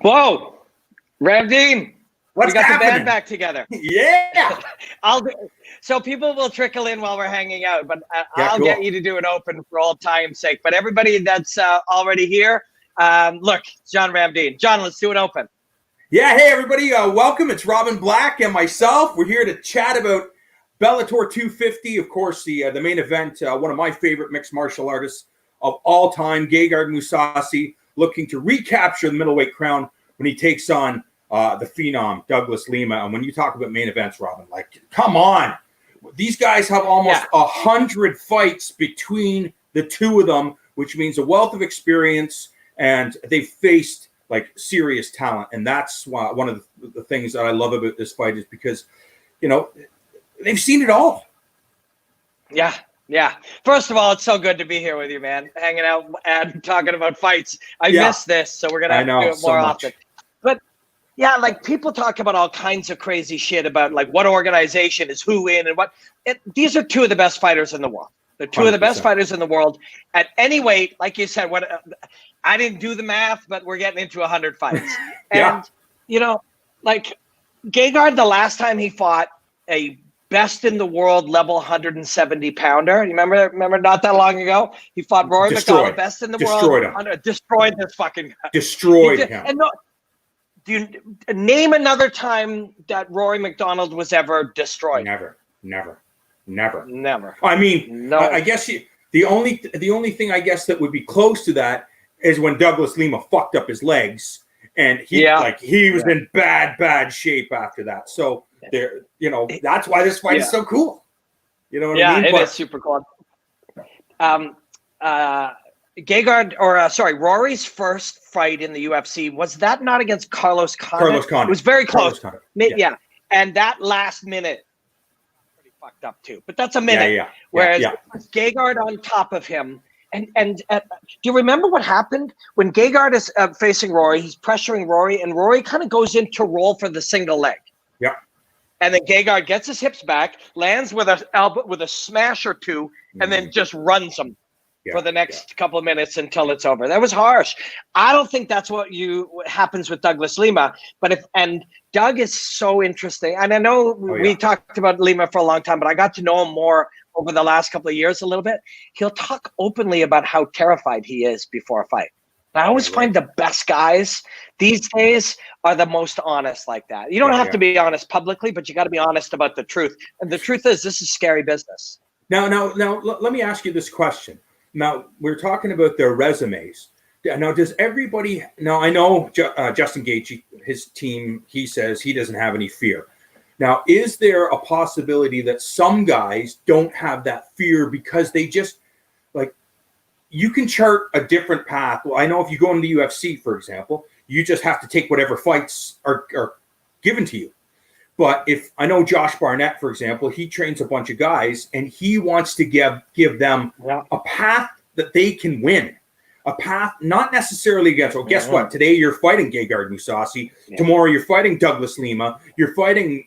Whoa, Ramdeen, What's we got happening? the band back together. Yeah. So people will trickle in while we're hanging out, but Yeah, I'll cool. get you to do an open for old time's sake. But everybody that's already here, look, John Ramdeen. John, let's do an open. Yeah, hey everybody, welcome. It's Robin Black and myself. We're here to chat about Bellator 250, of course, the main event. One of my favorite mixed martial artists of all time, Gegard MOUSASI, looking to recapture the middleweight crown when he takes on the phenom Douglas Lima. And when you talk about main events, Robin, like, come on, these guys have almost 100 fights between the two of them, which means a wealth of experience, and they've faced like serious talent. And that's one of the things that I love about this fight, is because, you know, they've seen it all. Yeah. First of all, it's so good to be here with you, man. Hanging out and talking about fights. I miss this, so we're gonna have to do it more often. But yeah, like, people talk about all kinds of crazy shit about like what organization is who in and what. These are two of the best fighters in the world. They're two 100%. Of the best fighters in the world at any weight. Like you said, I didn't do the math, but we're getting into 100 fights. And, you know, like Gegard, the last time he fought a best in the world level 170 pounder, you remember not that long ago, he fought Rory McDonald, best in the world. Destroyed this fucking guy. Destroyed him. And do you name another time that Rory McDonald was ever destroyed? Never. I mean, no. I guess the only thing I guess that would be close to that is when Douglas Lima fucked up his legs, and he was in bad shape after that. So there, you know, that's why this fight is so cool. You know what I mean? It is super cool. Rory's first fight in the UFC, was that not against Carlos Condit? It was very close. And that last minute pretty fucked up too. But that's a minute. Whereas Gegard on top of him. And do you remember what happened when Gegard is facing Rory? He's pressuring Rory, and Rory kind of goes in to roll for the single leg. Yeah. And then Gegard gets his hips back, lands with a smash or two, and then just runs him for the next couple of minutes until it's over. That was harsh. I don't think that's what happens with Douglas Lima. But Doug is so interesting. And I know we talked about Lima for a long time, but I got to know him more over the last couple of years a little bit. He'll talk openly about how terrified he is before a fight. I always find the best guys these days are the most honest like that. You don't have to be honest publicly, but you got to be honest about the truth. And the truth is, this is scary business. Now, let me ask you this question. Now, we're talking about their resumes. Now, does everybody – now, I know Justin Gaethje, his team, he says he doesn't have any fear. Now, is there a possibility that some guys don't have that fear because they just – like, you can chart a different path. Well, I know if you go into the UFC, for example, you just have to take whatever fights are given to you. But if I know Josh Barnett, for example, he trains a bunch of guys, and he wants to give them a path that they can win, a path not necessarily against. Well, guess what? Today you're fighting Gegard MOUSASI. Tomorrow you're fighting Douglas Lima. You're fighting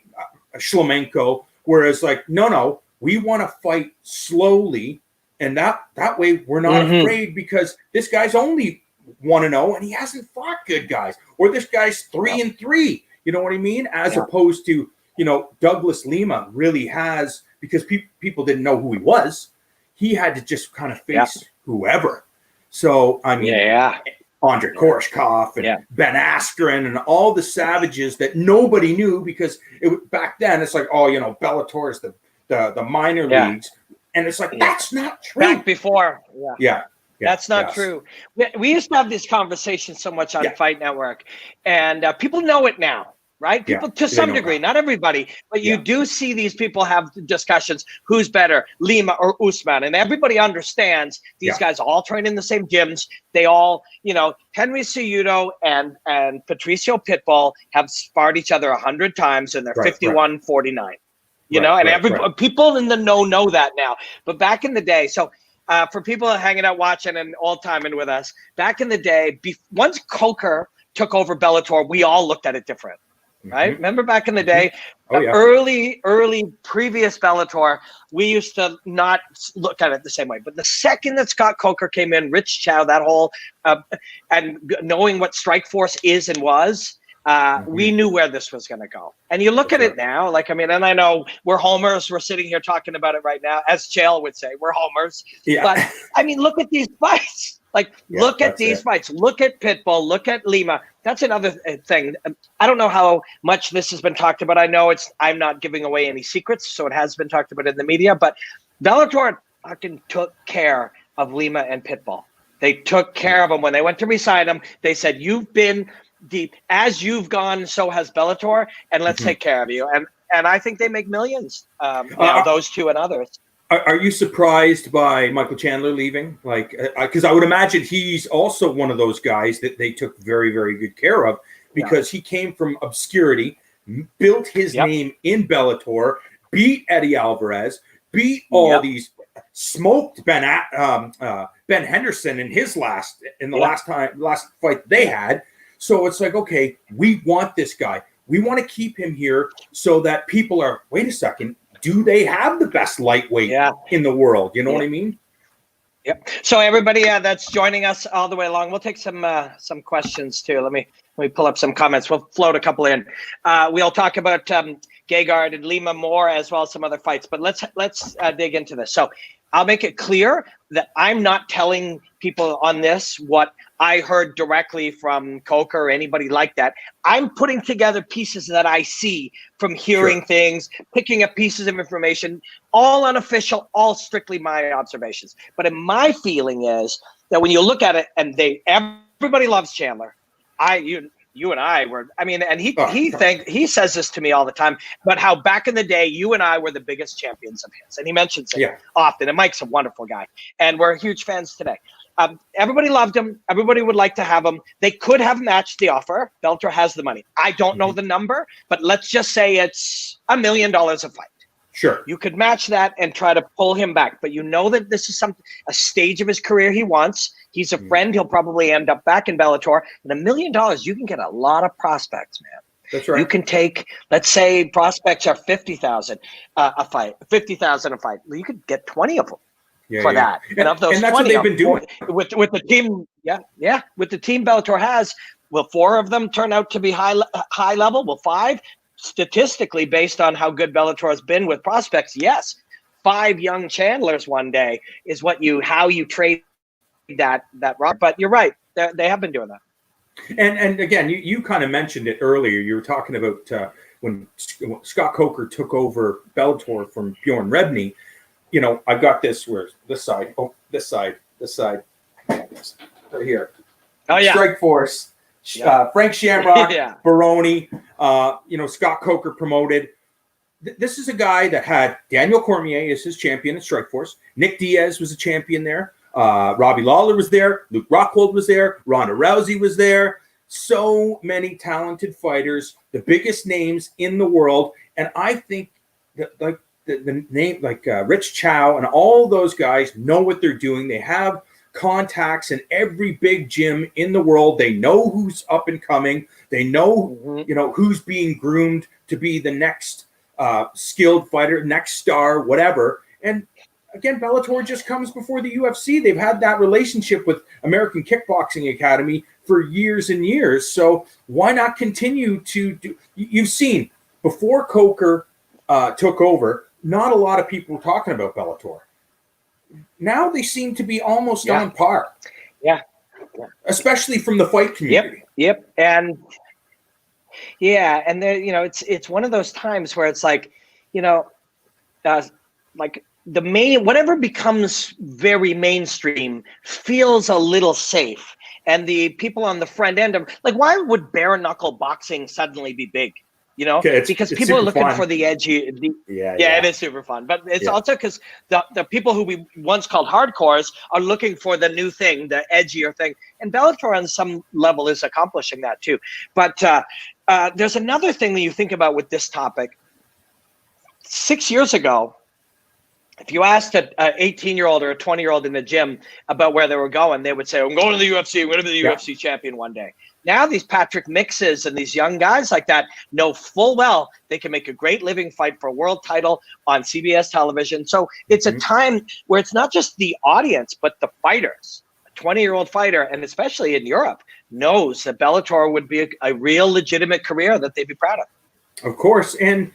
Shlemenko. Whereas, like, no, we want to fight slowly, and that way we're not afraid, because this guy's only 1-0 and he hasn't fought good guys, or this guy's 3-3. You know what I mean? As opposed to, you know, Douglas Lima really has, because people didn't know who he was. He had to just kind of face whoever. So, I mean, Andre Koreshkov and Ben Askren and all the savages that nobody knew, because back then it's like, oh, you know, Bellator is the minor leagues. And it's like, that's not true. Back before. That's not true. We used to have this conversation so much on Fight Network, and people know it now, right? People to some degree, not everybody, but you do see these people have discussions. Who's better, Lima or Usman? And everybody understands these guys all train in the same gyms. They all, you know, Henry Cejudo and Patricio Pitbull have sparred each other 100 times, and they're 51-49. You know, and people in the know that now. But back in the day, so for people hanging out watching and all-timing with us, back in the day, once Coker took over Bellator, we all looked at it different. right? Remember back in the day, yeah. early previous Bellator, we used to not look at it the same way. But the second that Scott Coker came in, Rich Chow, that whole, and knowing what Strikeforce is and was, we knew where this was going to go. And you look at it now, like, I mean, and I know we're homers. We're sitting here talking about it right now. As Chael would say, we're homers. Yeah. But, I mean, look at these fights. Like, look at these fights. Look at Pitbull. Look at Lima. That's another thing. I don't know how much this has been talked about. I know I'm not giving away any secrets, so it has been talked about in the media. But Bellator fucking took care of Lima and Pitbull. They took care of them. When they went to re-sign them, they said, you've been deep. As you've gone, so has Bellator, and let's take care of you. And I think they make millions, those two and others. Are you surprised by Michael Chandler leaving? Like, because I would imagine he's also one of those guys that they took very, very good care of, because he came from obscurity, built his name in Bellator, beat Eddie Alvarez, beat all these, smoked Ben Henderson in his last fight they had. So it's like, okay, we want this guy. We want to keep him here so that people are, wait a second, do they have the best lightweight in the world? You know what I mean? Yep. So everybody that's joining us all the way along, we'll take some questions too. Let me pull up some comments. We'll float a couple in. We'll talk about Gegard and Lima more, as well as some other fights. But let's dig into this. So I'll make it clear that I'm not telling people on this what I heard directly from Coker or anybody like that. I'm putting together pieces that I see from hearing things, picking up pieces of information, all unofficial, all strictly my observations. But my feeling is that when you look at it, and everybody loves Chandler. You and I were, I mean, and he says this to me all the time, but how back in the day, you and I were the biggest champions of his. And he mentions it often. And Mike's a wonderful guy. And we're huge fans today. Everybody loved him. Everybody would like to have him. They could have matched the offer. Bellator has the money. I don't know the number, but let's just say it's $1 million a fight. Sure. You could match that and try to pull him back, but you know that this is a stage of his career he wants. He's a friend. He'll probably end up back in Bellator. And $1 million, you can get a lot of prospects, man. That's right. You can take, let's say prospects are 50,000 a fight, 50,000 a fight. Well, you could get 20 of them for that. And of those 20, what they've been doing with the team. With the team Bellator has, will 4 of them turn out to be high level? Will 5? Statistically, based on how good Bellator has been with prospects, yes, 5 young Chandlers one day is how you trade that rock. But you're right, they have been doing that. And again, you kind of mentioned it earlier. You were talking about when Scott Coker took over Bellator from Bjorn Rebney. You know, I've got this. Where's this side? Oh, this side, right here. Oh yeah, Strikeforce. Frank Shamrock, Baroni, Scott Coker promoted. This is a guy that had Daniel Cormier as his champion at Strikeforce. Nick Diaz was a champion there. Robbie Lawler was there. Luke Rockhold was there. Ronda Rousey was there. So many talented fighters, the biggest names in the world. And I think that the name, Rich Chow and all those guys know what they're doing. They have contacts in every big gym in the world. They know who's up and coming. They know, who's being groomed to be the next skilled fighter, next star, whatever. And again, Bellator just comes before the UFC. They've had that relationship with American Kickboxing Academy for years and years. So why not continue to do? You've seen before Coker took over, not a lot of people were talking about Bellator. Now they seem to be almost on par. Yeah. Especially from the fight community. Yep. And and then, it's one of those times where it's like, like the main, whatever becomes very mainstream feels a little safe. And the people on the front end of, like, why would bare knuckle boxing suddenly be big? Because people are looking for the edgy. It is super fun. But it's also because the people who we once called hardcores are looking for the new thing, the edgier thing. And Bellator on some level is accomplishing that too. But there's another thing that you think about with this topic. 6 years ago, if you asked an 18-year-old or a 20-year-old in the gym about where they were going, they would say, I'm going to the UFC. I'm going to be the UFC champion one day. Now these Patrick Mixes and these young guys like that know full well they can make a great living, fight for a world title on CBS television. So it's a time where it's not just the audience, but the fighters. A 20-year-old fighter, and especially in Europe, knows that Bellator would be a real legitimate career that they'd be proud of. Of course. And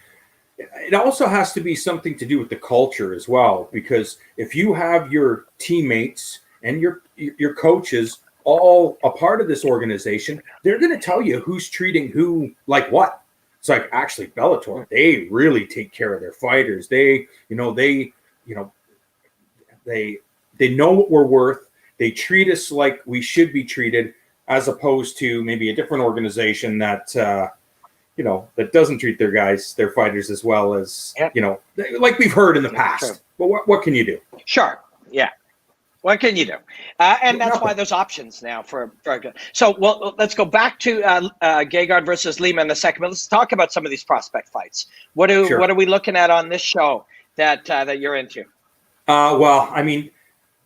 it also has to be something to do with the culture as well, because if you have your teammates and your coaches all a part of this organization, they're going to tell you who's treating who like what. It's like, actually, Bellator, they really take care of their fighters. They know what we're worth. They treat us like we should be treated, as opposed to maybe a different organization that that doesn't treat their fighters as well as, like we've heard in the past. But what can you do? Sure. Yeah. What can you do? And that's why there's options now for a good. So, well, let's go back to Gegard versus Lima in a second. But let's talk about some of these prospect fights. What are we looking at on this show that you're into? Well, I mean,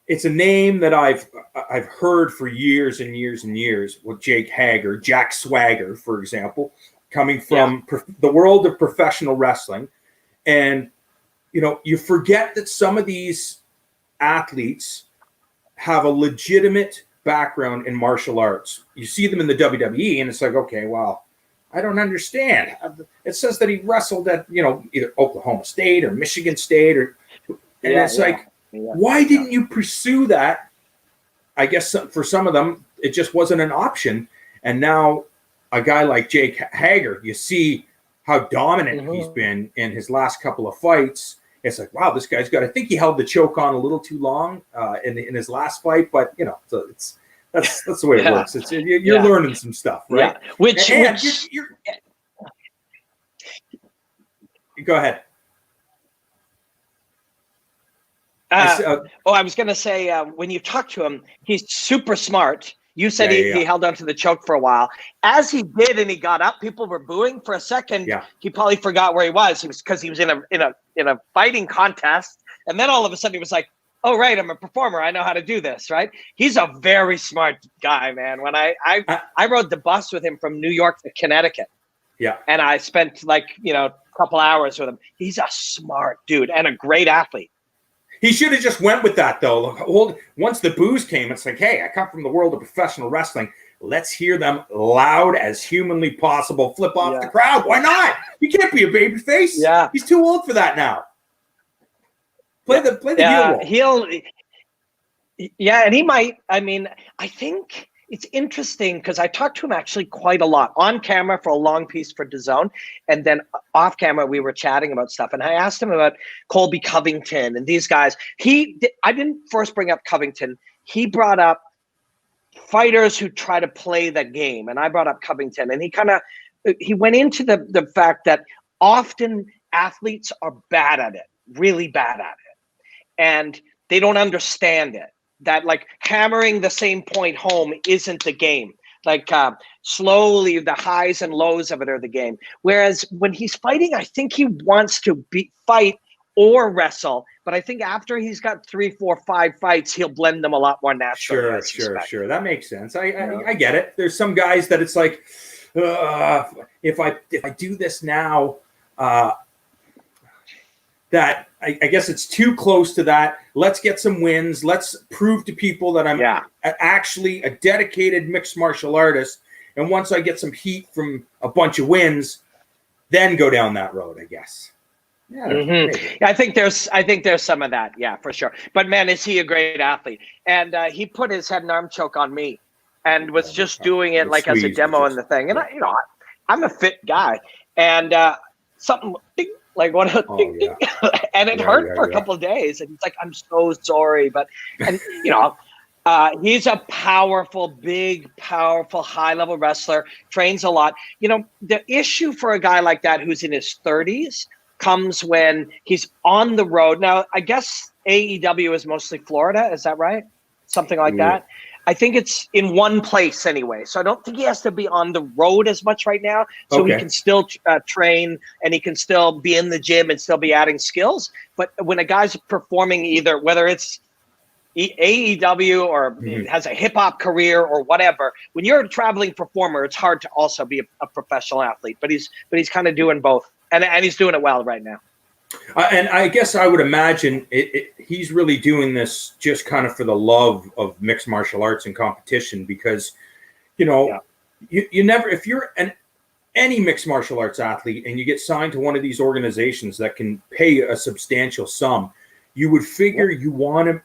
it's a name that I've heard for years and years and years with Jack Swagger, for example, coming from the world of professional wrestling. And, you forget that some of these athletes have a legitimate background in martial arts. You see them in the WWE and it's like, okay, well, I don't understand. It says that he wrestled at, either Oklahoma State or Michigan State why didn't you pursue that? I guess for some of them, it just wasn't an option. And now a guy like Jake Hager, you see how dominant he's been in his last couple of fights. It's like, wow, this guy's I think he held the choke on a little too long in his last fight, but so that's the way it works. It's you're learning some stuff, right? Yeah. Go ahead. I was going to say, when you talk to him, he's super smart. You said he held on to the choke for a while. As he did and he got up, people were booing for a second. Yeah. He probably forgot where he was. Because he was in a fighting contest. And then all of a sudden he was like, oh, right, I'm a performer. I know how to do this, right? He's a very smart guy, man. When I rode the bus with him from New York to Connecticut. Yeah. And I spent a couple hours with him. He's a smart dude and a great athlete. He should have just went with that, though. Once the booze came, it's like, hey, I come from the world of professional wrestling. Let's hear them loud as humanly possible. Flip off the crowd. Why not? You can't be a babyface. Yeah. He's too old for that now. Play the heel role. And he might. I mean, I think it's interesting because I talked to him actually quite a lot on camera for a long piece for DAZN, and then off camera we were chatting about stuff. And I asked him about Colby Covington and these guys. I didn't first bring up Covington. He brought up fighters who try to play the game, and I brought up Covington. And he went into the fact that often athletes are bad at it, really bad at it, and they don't understand it. That hammering the same point home isn't the game. Slowly the highs and lows of it are the game. Whereas when he's fighting, I think he wants to fight or wrestle. But I think after he's got 3, 4, 5 fights, he'll blend them a lot more naturally. Sure. That makes sense. I get it. There's some guys that it's like, if I do this now, that I guess it's too close to that. Let's get some wins. Let's prove to people that I'm actually a dedicated mixed martial artist. And once I get some heat from a bunch of wins, then go down that road, I guess. Yeah, I think there's some of that. Yeah, for sure. But man, is he a great athlete? And he put his head and arm choke on me, and was just doing it as a demo in the thing. And I'm a fit guy, and something. Ding, ding, and it hurt for a couple of days. And he's like, I'm so sorry. He's a big, powerful, high-level wrestler, trains a lot. The issue for a guy like that who's in his 30s comes when he's on the road. Now, I guess AEW is mostly Florida. Is that right? Something like that. I think it's in one place anyway. So I don't think he has to be on the road as much right now. So he can still train, and he can still be in the gym and still be adding skills. But when a guy's performing, either whether it's AEW or has a hip hop career or whatever, when you're a traveling performer, it's hard to also be a professional athlete. But he's kind of doing both, and he's doing it well right now. And I guess I would imagine he's really doing this just kind of for the love of mixed martial arts and competition, because, you never, if you're any mixed martial arts athlete and you get signed to one of these organizations that can pay a substantial sum, you would figure you want to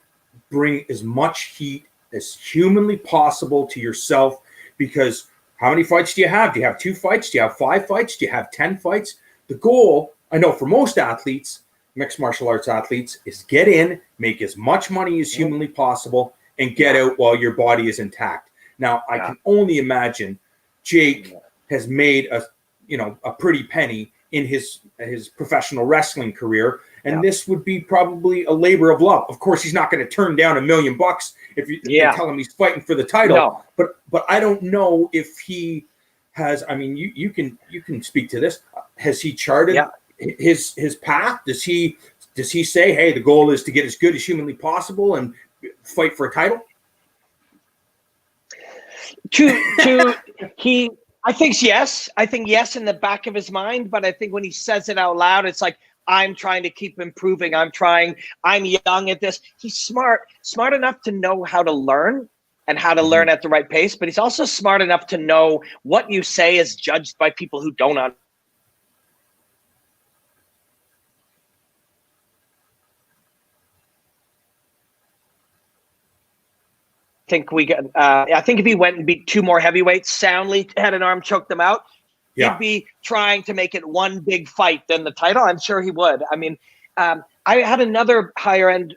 bring as much heat as humanly possible to yourself, because how many fights do you have? Do you have 2 fights? Do you have 5 fights? Do you have 10 fights? The goal, I know for most athletes, mixed martial arts athletes, is get in, make as much money as humanly possible, and get out while your body is intact. Now, I can only imagine Jake has made a pretty penny in his professional wrestling career, and this would be probably a labor of love. Of course, he's not going to turn down $1 million if you tell him he's fighting for the title. No. But I don't know if he has. I mean, you can speak to this. Has he charted his path? Does he say, hey, the goal is to get as good as humanly possible and fight for a title? I think yes. I think yes in the back of his mind, but I think when he says it out loud, it's like, I'm trying to keep improving. I'm young at this. He's smart enough to know how to learn and how to learn at the right pace, but he's also smart enough to know what you say is judged by people who don't understand. I think if he went and beat 2 more heavyweights soundly, head and arm, choked them out, he'd be trying to make it one big fight than the title. I'm sure he would. I mean, I had another higher end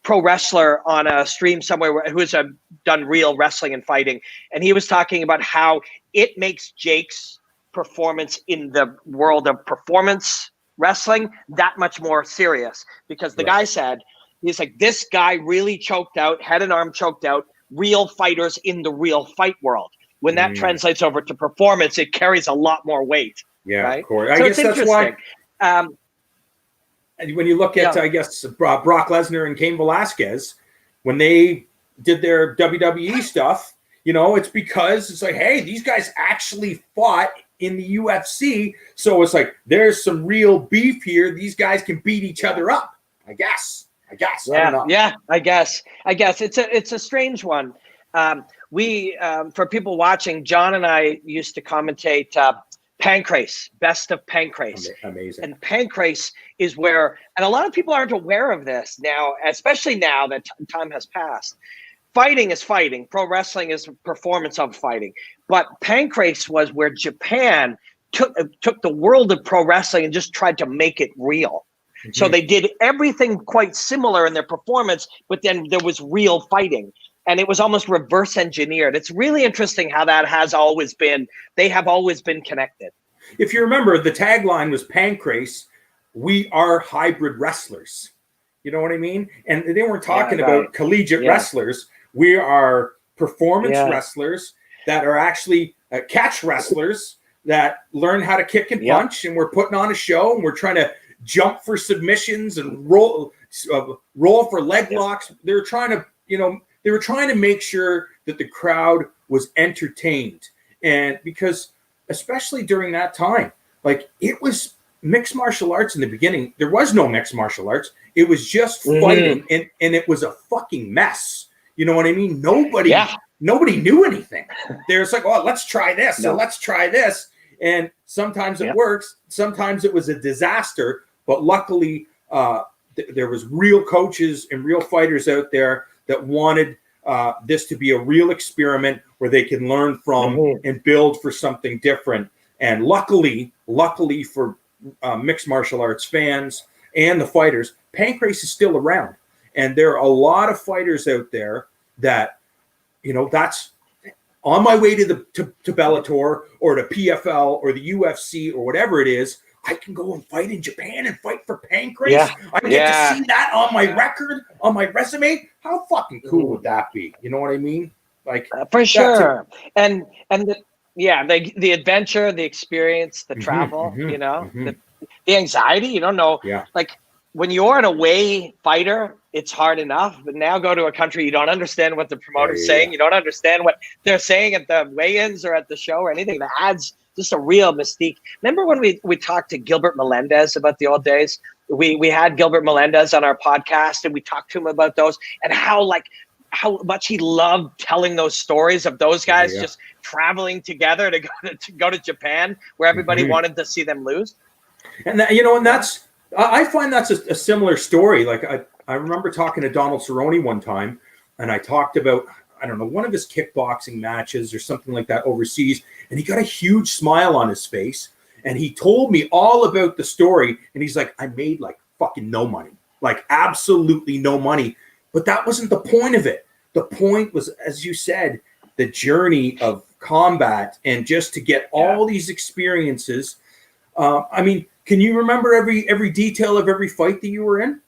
pro wrestler on a stream somewhere who's done real wrestling and fighting, and he was talking about how it makes Jake's performance in the world of performance wrestling that much more serious, because the guy said, he's like, this guy really choked out, head and arm choked out real fighters in the real fight world. When that translates over to performance, it carries a lot more weight. Yeah, right? Of course. I guess that's why. When you look at, I guess, Brock Lesnar and Cain Velasquez, when they did their WWE stuff, it's because it's like, hey, these guys actually fought in the UFC, so it's like there's some real beef here. These guys can beat each other up. I guess. I guess it's a strange one. We for people watching, John and I used to commentate Pancrase, Best of Pancrase. Amazing. And Pancrase is where, and a lot of people aren't aware of this now, especially now that time has passed. Fighting is fighting. Pro wrestling is performance of fighting. But Pancrase was where Japan took the world of pro wrestling and just tried to make it real. So they did everything quite similar in their performance, but then there was real fighting. And it was almost reverse engineered. It's really interesting how that has always been. They have always been connected. If you remember, the tagline was Pancrase, we are hybrid wrestlers. You know what I mean? And they weren't talking about collegiate wrestlers. We are performance wrestlers that are actually catch wrestlers that learn how to kick and punch. And we're putting on a show, and we're trying to jump for submissions and roll for leg locks. They're trying to, they were trying to make sure that the crowd was entertained. And because, especially during that time, like, it was mixed martial arts in the beginning. There was no mixed martial arts. It was just fighting, and it was a fucking mess. You know what I mean? Nobody knew anything. There's like, oh, let's try this. So let's try this. And sometimes it works. Sometimes it was a disaster. But luckily, there was real coaches and real fighters out there that wanted this to be a real experiment where they can learn from and build for something different. And luckily for mixed martial arts fans and the fighters, Pancrase is still around. And there are a lot of fighters out there that, that's on my way to Bellator or to PFL or the UFC or whatever it is. I can go and fight in Japan and fight for Pancrase. I get to see that on my record, on my resume. How fucking cool would that be? You know what I mean? Like for sure. And the adventure, the experience, the travel, the anxiety, you don't know. Yeah. Like when you're an away fighter, it's hard enough, but now go to a country you don't understand what the promoter's saying. You don't understand what they're saying at the weigh-ins or at the show or anything. That adds just a real mystique. Remember when we talked to Gilbert Melendez about the old days? We had Gilbert Melendez on our podcast and we talked to him about those and how much he loved telling those stories of those guys just traveling together to go to Japan where everybody wanted to see them lose. And that, and that's, I find that's a similar story. Like I remember talking to Donald Cerrone one time, and I talked about, I don't know, one of his kickboxing matches or something like that overseas, and he got a huge smile on his face, and he told me all about the story, and he's like, I made like fucking no money, like absolutely no money, but that wasn't the point of it. The point was, as you said, the journey of combat and just to get all these experiences. I mean, can you remember every detail of every fight that you were in?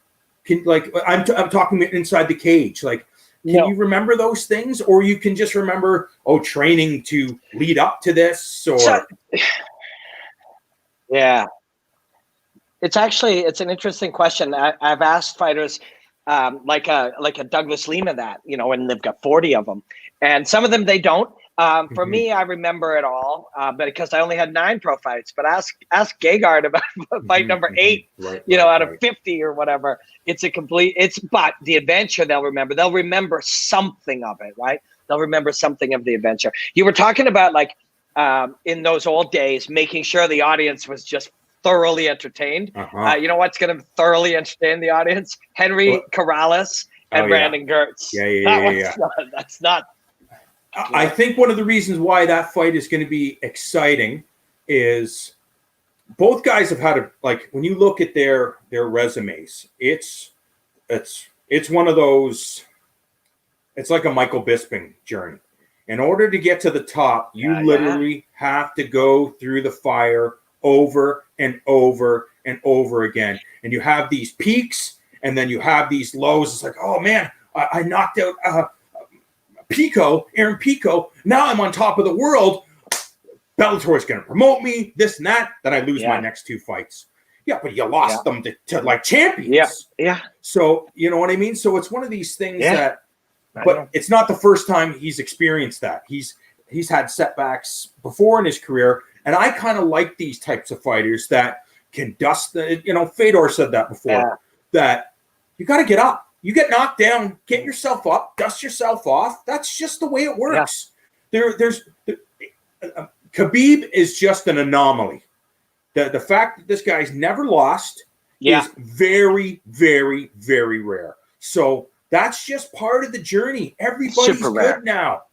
I'm talking inside the cage. Like, can you remember those things, or you can just remember training to lead up to this? Or it's an interesting question. I've asked fighters like a Douglas Lima that and they've got 40 of them, and some of them they don't. For me, I remember it all, but because I only had 9 pro fights. But ask Gegard about fight number 8, out of 50 or whatever. But the adventure they'll remember. They'll remember something of it, right? They'll remember something of the adventure. You were talking about like in those old days, making sure the audience was just thoroughly entertained. You know what's going to thoroughly entertain the audience? Henry Corrales and Brandon Gertz. That's not. I think one of the reasons why that fight is going to be exciting is both guys have had when you look at their resumes, it's one of those, it's like a Michael Bisping journey. In order to get to the top, you literally have to go through the fire over and over and over again. And you have these peaks and then you have these lows. It's like, oh man, I knocked out Aaron Pico. Now I'm on top of the world. Bellator is going to promote me, this and that. Then I lose my next 2 fights. Yeah, but you lost them to like champions. Yeah. So, you know what I mean? So it's one of these things that, but it's not the first time he's experienced that. He's had setbacks before in his career. And I kind of like these types of fighters that can dust Fedor said that before, that you got to get up. You get knocked down, get yourself up, dust yourself off. That's just the way it works. Khabib is just an anomaly. The fact that this guy's never lost is very, very, very rare. So that's just part of the journey. Everybody's good now.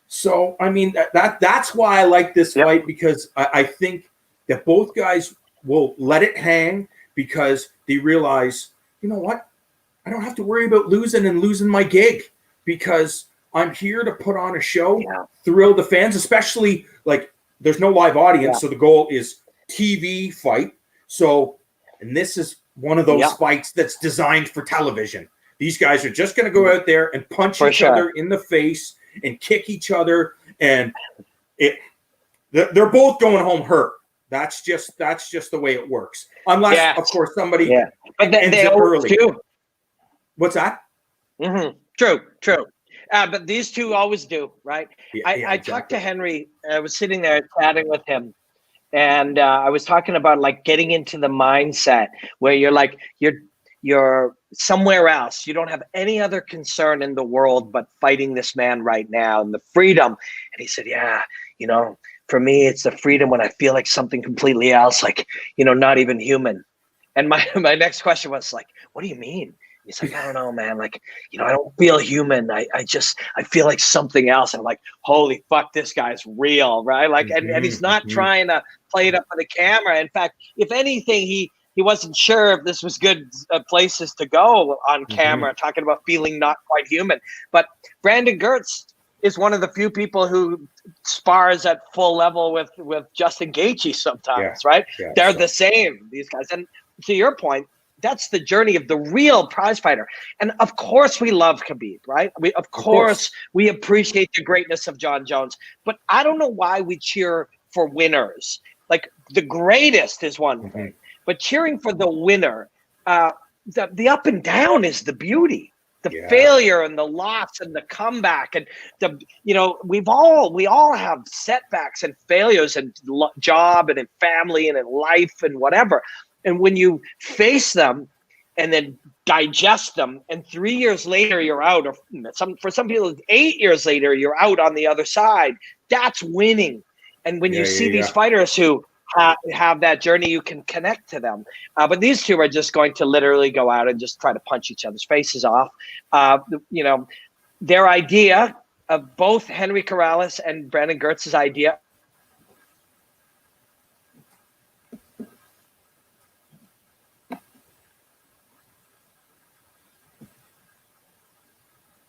So, I mean, that's why I like this fight, because I think that both guys will let it hang because they realize, you know what? I don't have to worry about losing my gig because I'm here to put on a show, thrill the fans, especially like there's no live audience. So the goal is TV fight. So, and this is one of those fights that's designed for television. These guys are just going to go out there and punch each other in the face and kick each other. And they're both going home hurt. That's just the way it works. Unless, of course, somebody ends it early. Too. What's that? True. But these two always do, right? I talked to Henry. I was sitting there chatting with him, and I was talking about like getting into the mindset where you're like you're somewhere else. You don't have any other concern in the world but fighting this man right now and the freedom. And he said, for me, it's the freedom when I feel like something completely else, like not even human. And my next question was like, what do you mean? He's like, I don't know, man. Like, I don't feel human. I feel like something else. I'm like, holy fuck, this guy's real, right? Like, and he's not trying to play it up for the camera. In fact, if anything, he wasn't sure if this was good places to go on camera, talking about feeling not quite human. But Brandon Gertz is one of the few people who spars at full level with Justin Gaethje sometimes, right? They're the same, these guys. And to your point, That's the journey of the real prize fighter. And of course we love Khabib, right? Of course we appreciate the greatness of John Jones, but I don't know why we cheer for winners. Like, the greatest is one thing, but cheering for the winner, the up and down is the beauty. The failure and the loss and the comeback, and we all have setbacks and failures and job and in family and in life and whatever. And when you face them and then digest them, and 3 years later you're out, or for some people 8 years later you're out on the other side, that's winning. And when you see these fighters who have that journey, you can connect to them. But these two are just going to literally go out and just try to punch each other's faces off. Their idea of both Henry Corrales and Brandon Gertz's idea.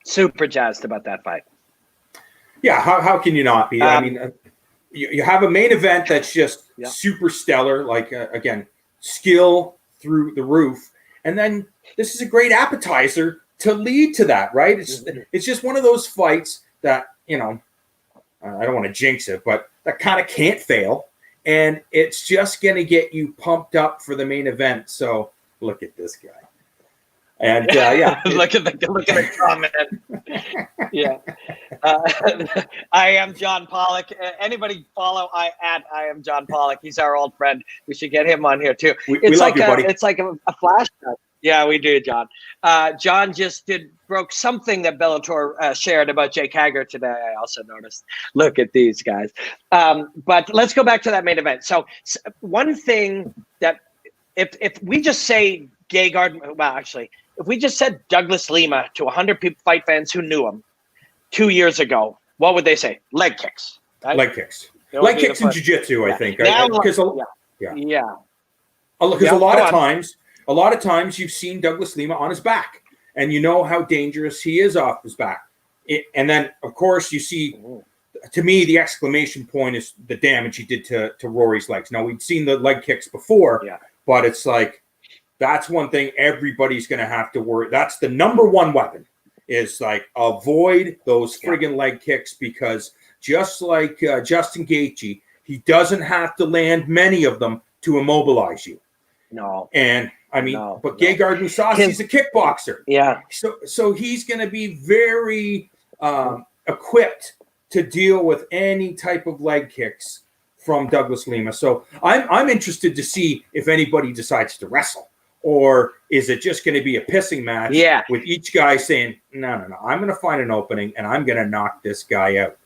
Super jazzed about that fight. Yeah, how can you not be? I mean, you have a main event that's just super stellar, like, again, skill through the roof. And then this is a great appetizer to lead to that, right? It's just one of those fights that, I don't want to jinx it, but that kind of can't fail. And it's just going to get you pumped up for the main event. So look at this guy. And look at the comment. I am John Pollak. Anybody follow I am John Pollak. He's our old friend. We should get him on here too. We love you, buddy. It's like a flashback. Yeah, we do, John. John just broke something that Bellator shared about Jake Hager today. I also noticed. Look at these guys. But let's go back to that main event. So one thing that if we just say Gegard, well, actually, if we just said Douglas Lima to 100 fight fans who knew him 2 years ago, what would they say? Leg kicks. Right? Leg kicks. Leg kicks in jiu-jitsu, I think. Because a lot of times you've seen Douglas Lima on his back, and you know how dangerous he is off his back. And then, of course, you see, to me, the exclamation point is the damage he did to Rory's legs. Now, we'd seen the leg kicks before, but it's like, that's one thing everybody's going to have to worry. That's the number one weapon, is like, avoid those friggin' leg kicks, because just like Justin Gaethje, he doesn't have to land many of them to immobilize you. No. And I mean, Gegard MOUSASI's a kickboxer. Yeah. So he's going to be very equipped to deal with any type of leg kicks from Douglas Lima. So I'm interested to see if anybody decides to wrestle. Or is it just going to be a pissing match with each guy saying, no, I'm going to find an opening and I'm going to knock this guy out.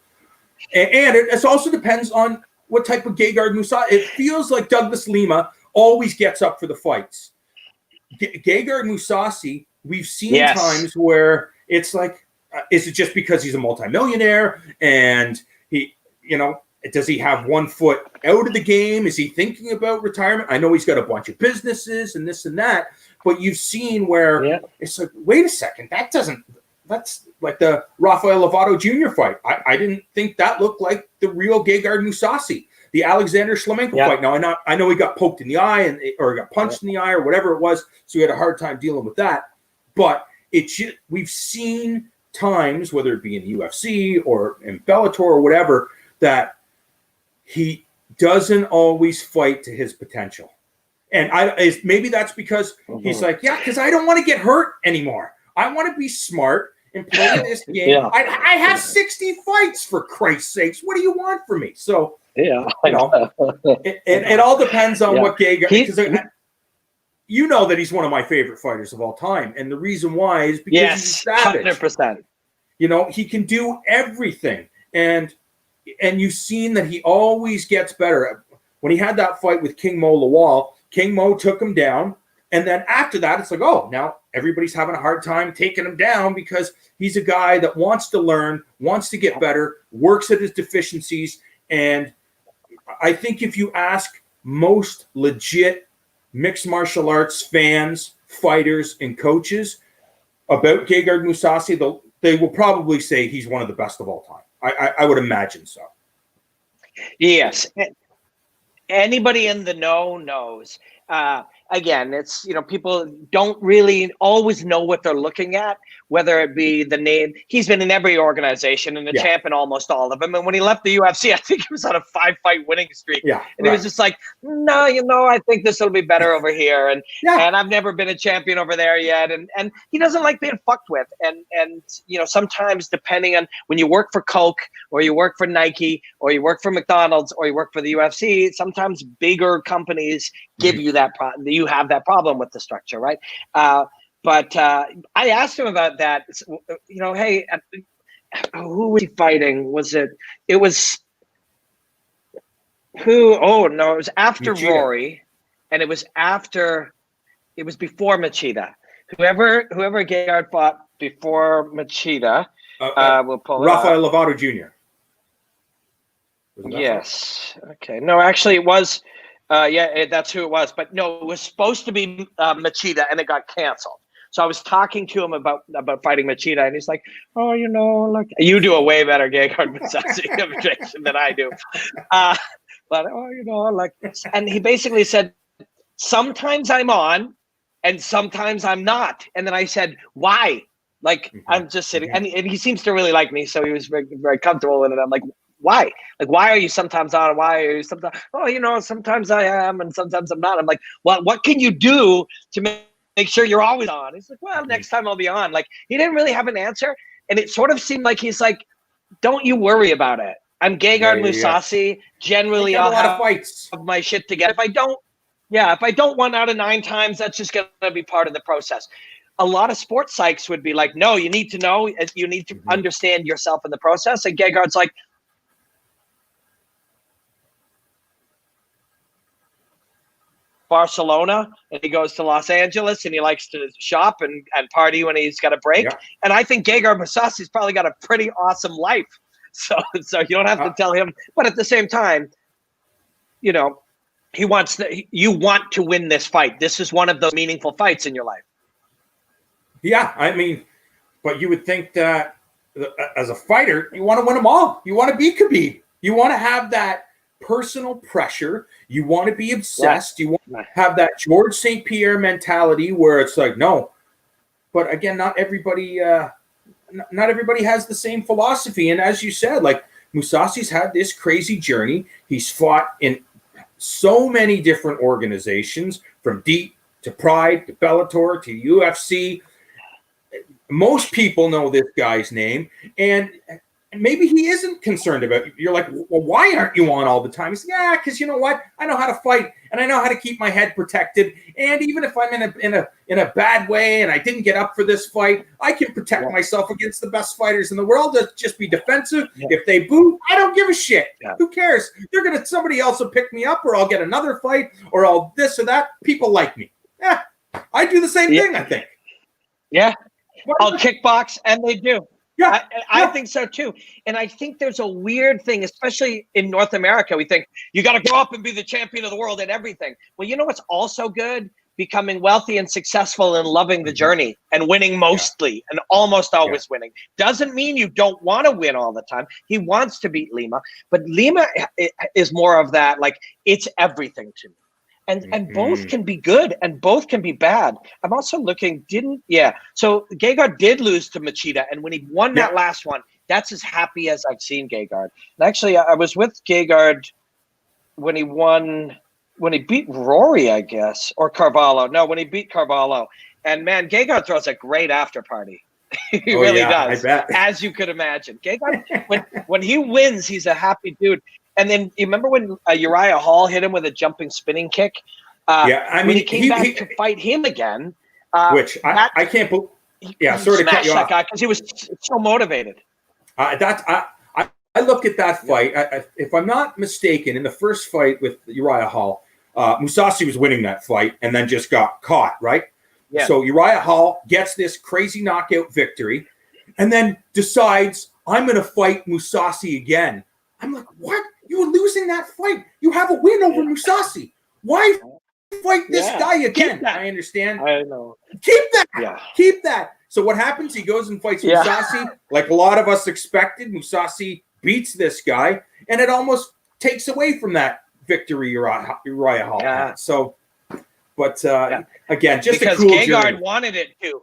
And it also depends on what type of Gegard MOUSASI. It feels like Douglas Lima always gets up for the fights. Gegard MOUSASI, we've seen times where it's like, is it just because he's a multimillionaire and he, does he have 1 foot out of the game? Is he thinking about retirement? I know he's got a bunch of businesses and this and that, but you've seen where it's like, wait a second, that's like the Rafael Lovato Jr. fight. I didn't think that looked like the real Gegard MOUSASI. The Alexander Shlemenko fight. Now, I know he got poked in the eye or got punched in the eye or whatever it was, so he had a hard time dealing with that. But we've seen times, whether it be in the UFC or in Bellator or whatever, that he doesn't always fight to his potential. And maybe that's because he's like, because I don't want to get hurt anymore. I want to be smart and play this game. I have 60 fights, for Christ's sakes. What do you want from me? So, it all depends on what Gegard, because you know that he's one of my favorite fighters of all time. And the reason why is because he's a savage. 100%. He can do everything. And you've seen that he always gets better. When he had that fight with King Mo Lawal, King Mo took him down. And then after that, it's like, now everybody's having a hard time taking him down, because he's a guy that wants to learn, wants to get better, works at his deficiencies. And I think if you ask most legit mixed martial arts fans, fighters, and coaches about Gegard MOUSASI, they will probably say he's one of the best of all time. I would imagine so. Yes. Anybody in the know knows. again, it's, people don't really always know what they're looking at, whether it be the name. He's been in every organization and a champ in almost all of them. And when he left the UFC, I think he was on a 5-fight winning streak. Yeah, and he was just like, no, I think this will be better over here. And I've never been a champion over there yet. And he doesn't like being fucked with. And sometimes depending on when you work for Coke or you work for Nike or you work for McDonald's or you work for the UFC, sometimes bigger companies give you that you have that problem with the structure, right? But I asked him about that. Hey, who was he fighting? It was who? Oh no, it was after Machida. Rory, and it was before Machida. Whoever Gegard fought before Machida, we'll pull Rafael Lovato Jr. Yes. Okay. No, actually, it was. That's who it was. But no, it was supposed to be Machida, and it got canceled. So I was talking to him about fighting Machida, and he's like, "Oh, like you do a way better Gegard MOUSASI demonstration than I do." But and he basically said, "Sometimes I'm on, and sometimes I'm not." And then I said, "Why?" Like I'm just sitting, and he seems to really like me, so he was very, very comfortable in it. I'm like, why? Like, why are you sometimes on? Why are you sometimes? Oh, sometimes I am, and sometimes I'm not. I'm like, well, what can you do to make sure you're always on? He's like, well, next time I'll be on. Like, he didn't really have an answer, and it sort of seemed like he's like, don't you worry about it. I'm Gegard MOUSASI. Generally, I'll have my shit together. If I don't 1 out of 9 times, that's just gonna be part of the process. A lot of sports psychs would be like, no, you need to know, you need to understand yourself in the process. And Gegard's like, Barcelona, and he goes to Los Angeles, and he likes to shop and party when he's got a break. Yeah. And I think Gegard MOUSASI's probably got a pretty awesome life. So you don't have to tell him. But at the same time, you want to win this fight. This is one of those meaningful fights in your life. Yeah, I mean, but you would think that as a fighter, you want to win them all. You want to be Khabib. You want to have that personal pressure. You want to be obsessed. You want to have that George St. Pierre mentality where it's like, no. But again, not everybody has the same philosophy. And as you said, like MOUSASI's had this crazy journey. He's fought in so many different organizations, from Deep to Pride to Bellator to UFC. Most people know this guy's name, and maybe he isn't concerned about it. You're like, well, why aren't you on all the time? He's like, yeah, because you know what? I know how to fight, and I know how to keep my head protected. And even if I'm in a bad way and I didn't get up for this fight, I can protect myself against the best fighters in the world. Just be defensive. Yeah. If they boo, I don't give a shit. Yeah. Who cares? Somebody else will pick me up, or I'll get another fight, or I'll this or that. People like me. Yeah, I do the same thing, I think. Yeah. I'll kickbox, and they do. Yeah, I think so too. And I think there's a weird thing, especially in North America. We think you got to grow up and be the champion of the world at everything. Well, you know what's also good? Becoming wealthy and successful and loving the journey and winning mostly and almost always winning. Doesn't mean you don't want to win all the time. He wants to beat Lima, but Lima is more of that, like, it's everything to me. And both can be good and both can be bad. I'm also looking, so Gegard did lose to Machida, and when he won that last one, that's as happy as I've seen Gegard. And actually, I was with Gegard when he beat Rory, I guess, or Carvalho. No, when he beat Carvalho. And man, Gegard throws a great after party. He really does, I bet. As you could imagine. Gegard, when he wins, he's a happy dude. And then you remember when Uriah Hall hit him with a jumping spinning kick? I mean, when he came back to fight him again. Which I can't believe. Yeah, sorry to cut you off. Because he was so motivated. I look at that fight. If I'm not mistaken, in the first fight with Uriah Hall, MOUSASI was winning that fight and then just got caught, right? Yeah. So Uriah Hall gets this crazy knockout victory and then decides, I'm going to fight MOUSASI again. I'm like, what? You were losing that fight. You have a win over MOUSASI. Why fight this guy again? I understand. I know. Keep that. Yeah. Keep that. So what happens? He goes and fights MOUSASI, like a lot of us expected. MOUSASI beats this guy, and it almost takes away from that victory Uriah Hall. Yeah. So But again, just because a cool Gegard journey. wanted it too.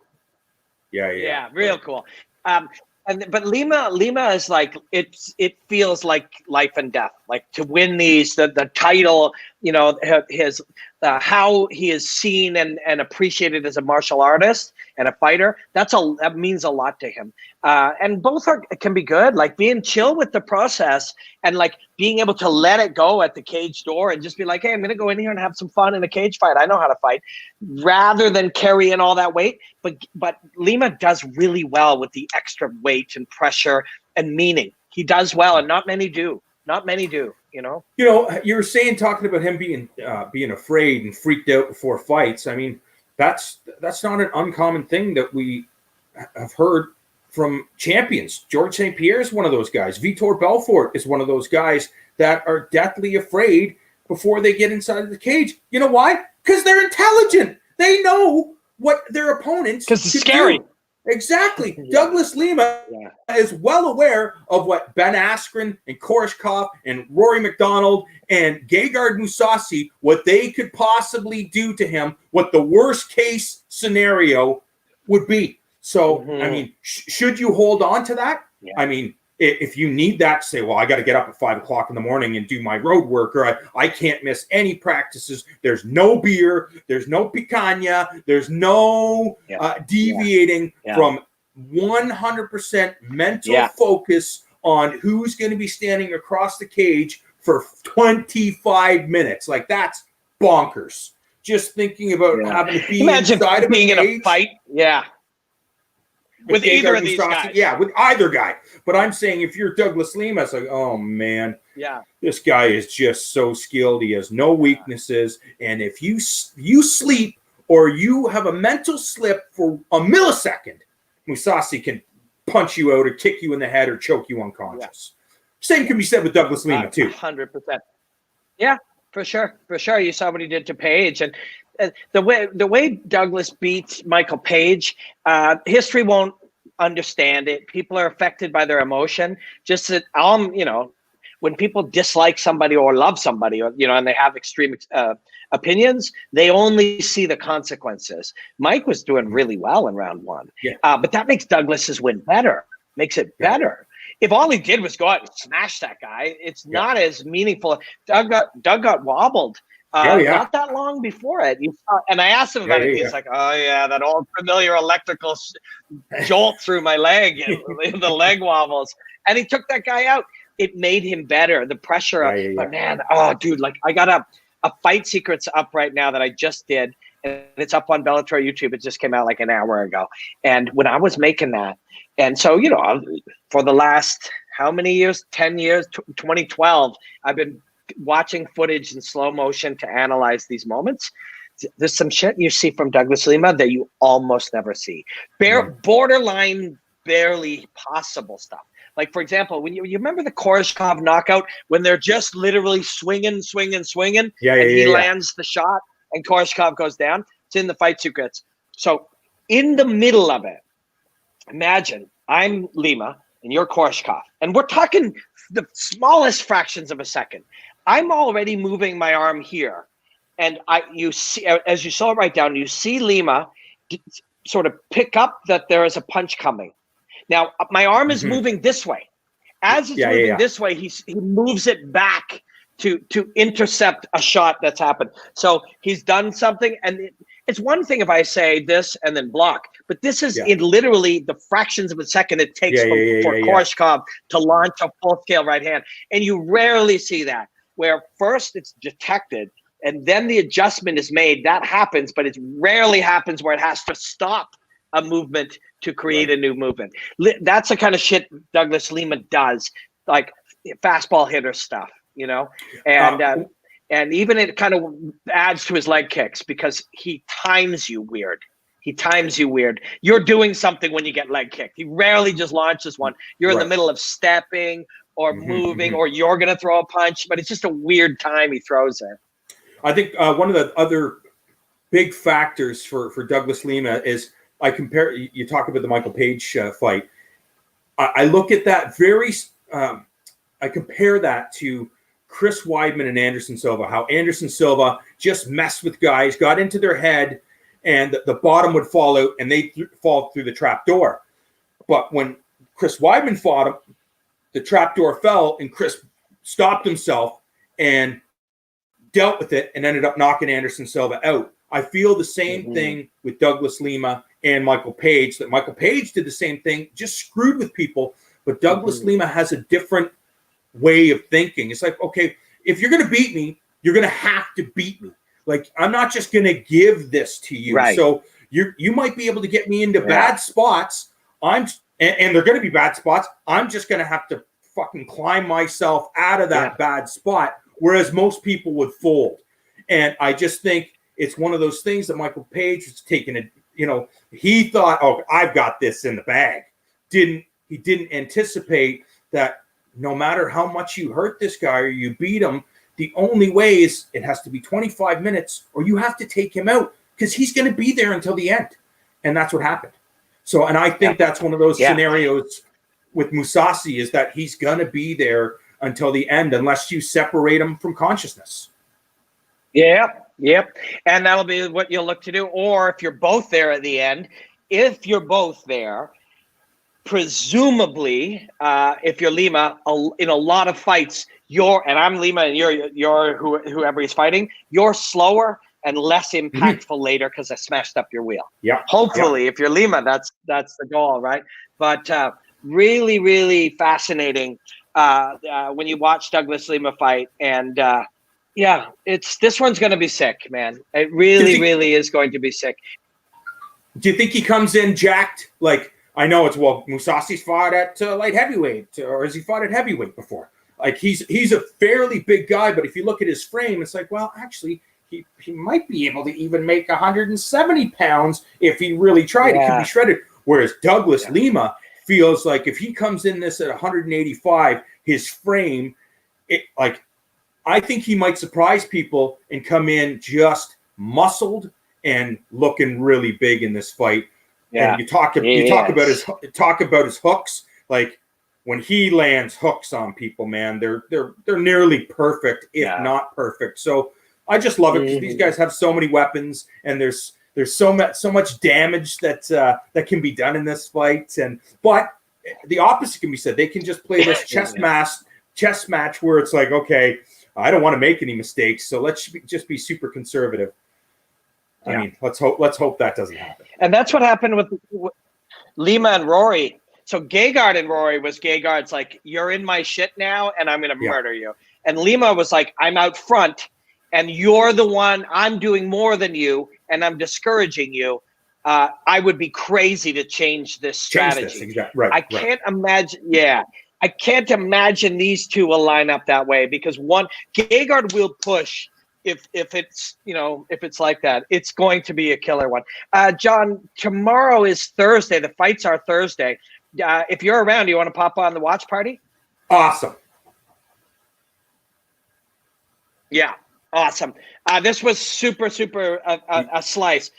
Yeah, real cool. But Lima is like it feels like life and death. Like to win these, the title, his how he is seen and appreciated as a martial artist and a fighter. That means a lot to him. And both can be good. Like being chill with the process and like being able to let it go at the cage door and just be like, hey, I'm gonna go in here and have some fun in a cage fight. I know how to fight, rather than carrying all that weight. But Lima does really well with the extra weight and pressure and meaning. He does well, and not many do. Not many do. You were saying, talking about him being afraid and freaked out before fights. I mean, that's not an uncommon thing that we have heard from champions. George St. Pierre is one of those guys. Vitor Belfort is one of those guys that are deathly afraid before they get inside of the cage. You know why? Because they're intelligent. They know what their opponents because it's scary. Do. Exactly. Douglas Lima is well aware of what Ben Askren and Koreshkov and Rory McDonald and Gegard MOUSASI, what they could possibly do to him, what the worst case scenario would be. So, I mean, should you hold on to that? Yeah. I mean, if you need that, say, well, I got to get up at 5 o'clock in the morning and do my road work, or I can't miss any practices. There's no beer. There's no picanha. There's no deviating from 100% mental focus on who's going to be standing across the cage for 25 minutes. Like, that's bonkers. Just thinking about having to be inside of being in a fight. Yeah. With either of these guys. Yeah, with either guy. But I'm saying if you're Douglas Lima, it's like, oh, man. Yeah. This guy is just so skilled. He has no weaknesses. And if you sleep or you have a mental slip for a millisecond, MOUSASI can punch you out or kick you in the head or choke you unconscious. Same can be said with Douglas Lima, too. 100%. Yeah, for sure. For sure. You saw what he did to Page. And the way Douglas beats Michael Page, history won't understand it. People are affected by their emotion. Just that, when people dislike somebody or love somebody, or and they have extreme opinions, they only see the consequences. Mike was doing really well in round one, but that makes Douglas's win better. Makes it better. If all he did was go out and smash that guy, it's not as meaningful. Doug got wobbled. Not that long before it. And I asked him about it. He's like, oh, yeah, that old familiar electrical jolt through my leg, the leg wobbles. And he took that guy out. It made him better. The pressure. But, man, dude, like I got a Fight Secrets up right now that I just did. And it's up on Bellator YouTube. It just came out like an hour ago. And when I was making that, and so, for the last, how many years? 10 years, 2012, I've been watching footage in slow motion to analyze these moments. There's some shit you see from Douglas Lima that you almost never see. Borderline, barely possible stuff. Like, for example, when you remember the Koreshkov knockout when they're just literally swinging, and he lands the shot and Koreshkov goes down? It's in the Fight Secrets. So in the middle of it, imagine I'm Lima and you're Koreshkov, and we're talking the smallest fractions of a second. I'm already moving my arm here, and you see, as you saw it right down, you see Lima sort of pick up that there is a punch coming. Now my arm is moving this way. As it's moving this way, he moves it back to intercept a shot that's happened. So he's done something, and it's one thing if I say this and then block, but this is in literally the fractions of a second it takes for Koreshkov to launch a full-scale right hand, and you rarely see that. Where first it's detected and then the adjustment is made. That happens, but it rarely happens where it has to stop a movement to create a new movement. That's the kind of shit Douglas Lima does, like fastball hitter stuff, and even it kind of adds to his leg kicks because he times you weird. You're doing something when you get leg kicked. He rarely just launches one. You're in the middle of stepping or moving, or you're going to throw a punch, but it's just a weird time he throws it. I think one of the other big factors for Douglas Lima is you talk about the Michael Page fight. I look at that I compare that to Chris Weidman and Anderson Silva, how Anderson Silva just messed with guys, got into their head, and the bottom would fall out and they'd fall through the trap door. But when Chris Weidman fought him, the trap door fell and Chris stopped himself and dealt with it and ended up knocking Anderson Silva out. I feel the same thing with Douglas Lima and Michael Page, that Michael Page did the same thing, just screwed with people. But Douglas Lima has a different way of thinking. It's like, okay, if you're going to beat me, you're going to have to beat me. Like, I'm not just going to give this to you. Right. So you might be able to get me into bad spots. And they're going to be bad spots. I'm just going to have to fucking climb myself out of that bad spot, whereas most people would fold. And I just think it's one of those things that Michael Page was taking it. You know, he thought, oh, I've got this in the bag. He didn't anticipate that no matter how much you hurt this guy or you beat him, the only way is it has to be 25 minutes or you have to take him out because he's going to be there until the end. And that's what happened. So, and I think that's one of those scenarios with MOUSASI, is that he's going to be there until the end unless you separate him from consciousness. Yep. And that'll be what you'll look to do. Or if you're both there at the end, if you're both there, presumably, if you're Lima, in a lot of fights, and I'm Lima and you're whoever he's fighting, you're slower and less impactful later because I smashed up your wheel. Yeah. Hopefully, if you're Lima, that's the goal, right? But really, really fascinating when you watch Douglas Lima fight. And this one's going to be sick, man. It really, really is going to be sick. Do you think he comes in jacked? Like, I know it's, well, MOUSASI's fought at light heavyweight, or has he fought at heavyweight before? Like, he's a fairly big guy, but if you look at his frame, it's like, well, actually, he might be able to even make 170 pounds if he really tried. It could be shredded. Whereas Douglas Lima feels like if he comes in this at 185, his frame, I think he might surprise people and come in just muscled and looking really big in this fight. Yeah. And you talk about his hooks. Like, when he lands hooks on people, man, they're nearly perfect, if not perfect. So I just love it because these guys have so many weapons, and there's so much damage that can be done in this fight. But the opposite can be said. They can just play this chess match where it's like, okay, I don't want to make any mistakes, so let's just be super conservative. I mean, let's hope that doesn't happen. And that's what happened with Lima and Rory. So Gegard and Rory was Gegard's like, you're in my shit now, and I'm going to murder you. And Lima was like, I'm out front, and you're the one, I'm doing more than you, and I'm discouraging you. I would be crazy to change this strategy. Exactly. Right. I can't imagine. Yeah. I can't imagine these two will line up that way, because Gegard will push if it's like that. It's going to be a killer one. John, tomorrow is Thursday. The fights are Thursday. If you're around, do you want to pop on the watch party? Awesome. Yeah, awesome. This was super a slice.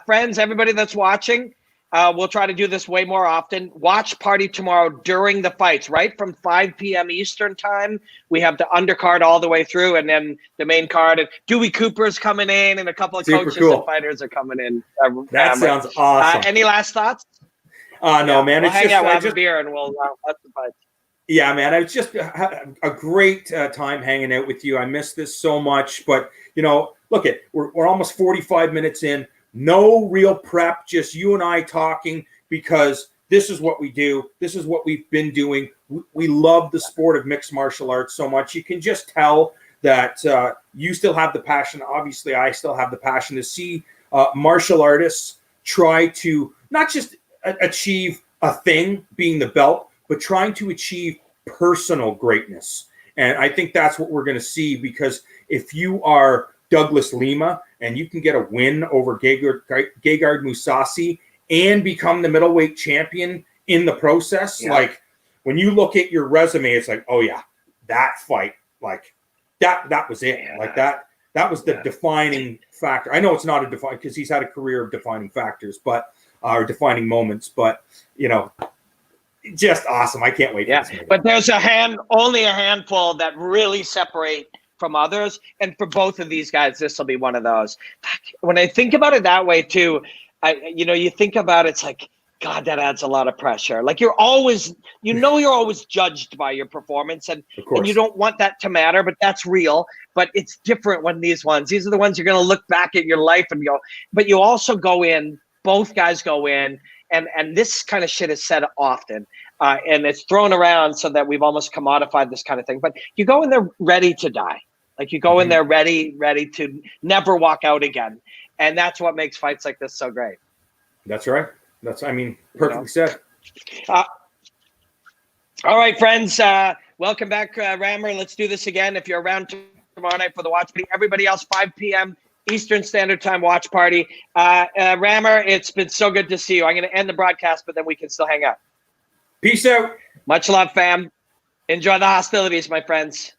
Friends, everybody that's watching, we'll try to do this way more often. Watch party tomorrow during the fights, right from 5 p.m. Eastern time. We have the undercard all the way through, and then the main card. And Dewey Cooper's coming in, and a couple of coaches and fighters are coming in. That sounds awesome. Any last thoughts? No, man. We'll hang out, we'll have a beer, and we'll watch the fights. Yeah, man. It's just a great time hanging out with you. I miss this so much. But, look, we're almost 45 minutes in. No real prep, just you and I talking, because this is what we do. This is what we've been doing. We love the sport of mixed martial arts so much. You can just tell that you still have the passion. Obviously, I still have the passion to see martial artists try to not just achieve a thing, being the belt, but trying to achieve personal greatness. And I think that's what we're going to see, because if you are Douglas Lima and you can get a win over Gegard MOUSASI and become the middleweight champion in the process, like, when you look at your resume, it's like, oh yeah, that fight, like that was it. Like that was the defining factor. I know it's not a defining, because he's had a career of defining factors, but or defining moments, but just awesome. I can't wait. Yeah, but there's only a handful that really separate from others, and for both of these guys, this will be one of those. When I think about it that way too, you think about it's like, God, that adds a lot of pressure. Like you're always judged by your performance, and you don't want that to matter, but that's real. But it's different when these are the ones you're going to look back at your life and go, but you also go in, both guys go in, and this kind of shit is said often. And it's thrown around so that we've almost commodified this kind of thing. But you go in there ready to die. Like you go in there ready to never walk out again. And that's what makes fights like this so great. That's right. Perfectly said. All right, friends. Welcome back, Rammer. Let's do this again. If you're around tomorrow night for the watch party, everybody else, 5 p.m. Eastern Standard Time watch party. Rammer, it's been so good to see you. I'm going to end the broadcast, but then we can still hang out. Peace out. Much love, fam. Enjoy the hostilities, my friends.